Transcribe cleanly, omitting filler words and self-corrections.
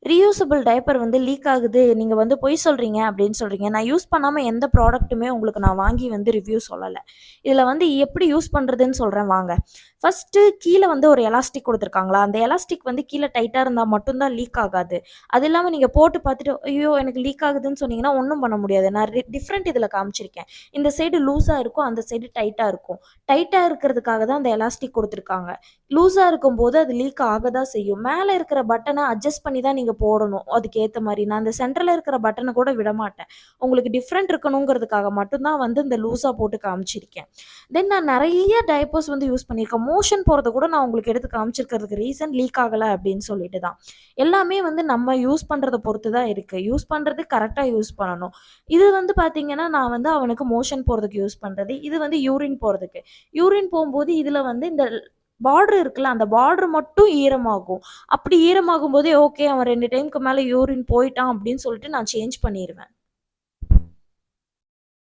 Reusable diaper வந்து league ஆகுது. நீங்க வந்து பொய் சொல்றீங்க அப்படின்னு சொல்றீங்க. நான் யூஸ் பண்ணாம எந்த ப்ராடக்ட்டுமே உங்களுக்கு நான் வாங்கி வந்து ரிவ்யூ சொல்லல. இதுல வந்து எப்படி யூஸ் பண்றதுன்னு சொல்றேன் வாங்க. ஃபர்ஸ்ட்டு கீழ வந்து ஒரு எலாஸ்டிக் குடுத்துருக்காங்களா, அந்த எலாஸ்டிக் வந்து கீழ டைட்டா இருந்தா மட்டும் தான் லீக் ஆகாது. அது இல்லாம நீங்க போட்டு பார்த்துட்டு, ஐயோ! எனக்கு லீக் ஆகுதுன்னு சொன்னீங்கன்னா ஒண்ணும் பண்ண முடியாது. நான் டிஃபரெண்ட் இதுல காமிச்சிருக்கேன். இந்த சைடு லூஸா இருக்கும், அந்த சைடு டைட்டா இருக்கும். டைட்டா இருக்கிறதுக்காக தான் அந்த எலாஸ்டிக் குடுத்துருக்காங்க. லூஸா இருக்கும்போது அது லீக் ஆக தான் செய்யும். மேல இருக்கிற பட்டன அட்ஜஸ்ட் பண்ணி தான் நீங்க போடணும். அதுக்கேத்த மாரி. நான் அந்த சென்டர்ல இருக்கிற பட்டன கூட விடமாட்டேன். உங்களுக்கு டிஃபரெண்ட் இருக்கணுங்கிறதுக்காக மட்டும் தான் வந்து இந்த லூஸா போட்டு காமிச்சிருக்கேன். தென் நான் நெறைய டயப்பர்ஸ் வந்து யூஸ் பண்ணியிருக்கேன். மோஷன் போறத கூட நான் உங்களுக்கு எடுத்து காமிச்சிருக்கிறதுக்கு ரீசன் லீக் ஆகல அப்படின்னு சொல்லிட்டு தான். எல்லாமே வந்து நம்ம யூஸ் பண்றத பொறுத்து தான் இருக்கு. யூஸ் பண்றது கரெக்ட்டா யூஸ் பண்ணணும். இது வந்து பார்த்தீங்கன்னா, நான் வந்து அவனுக்கு மோஷன் போறதுக்கு யூஸ் பண்றது. இது வந்து யூரின் போறதுக்கு. யூரின் போம்போது இதுல வந்து இந்த பார்டர் இருக்குல்ல, அந்த பார்டர் மட்டும் ஈரமாகும். அப்படி ஈரமாகும்போதே, ஓகே அவன் 2 டைம்க்கு மேல யூரின் போயிட்டான் அப்படின்னு சொல்லிட்டு நான் சேஞ்ச் பண்ணிருவேன்.